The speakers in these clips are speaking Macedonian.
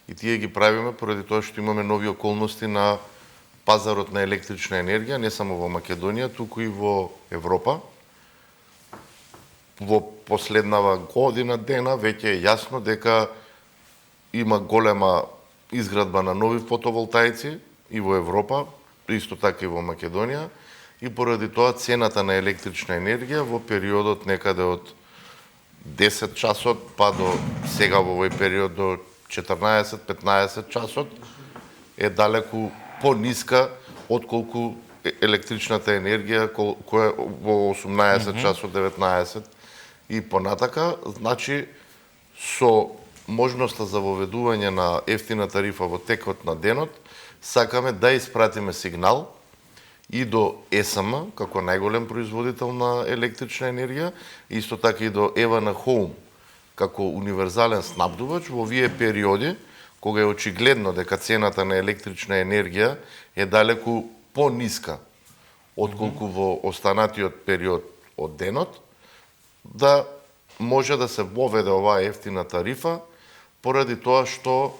и тие ги правиме поради тоа што имаме нови околности на пазарот на електрична енергија, не само во Македонија, туку и во Европа. Во последнава година дена веќе е јасно дека има голема изградба на нови фотоволтаици и во Европа, исто така и во Македонија, и поради тоа цената на електрична енергија во периодот некаде од 10 часот па до сега во овој период до 14-15 часот е далеку пониска отколку електричната енергија која во 18 часот, 19 и понатака. Значи, со можноста за воведување на ефтина тарифа во текот на денот, сакаме да испратиме сигнал и до ЕСМ, како најголем производител на електрична енергија, исто така и до Евана Хоум, како универзален снабдувач во овие периоди, кога е очигледно дека цената на електрична енергија е далеку пониска отколку во останатиот период од денот, да може да се воведе оваа ефтина тарифа, поради тоа што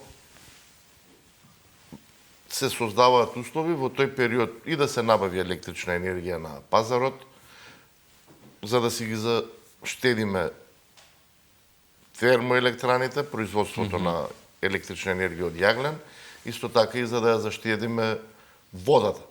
се создаваат услови во тој период и да се набави електрична енергија на пазарот, за да си ги заштедиме термоелектраните, производството на електрична енергија од јаглен, исто така и за да ја заштедиме водата.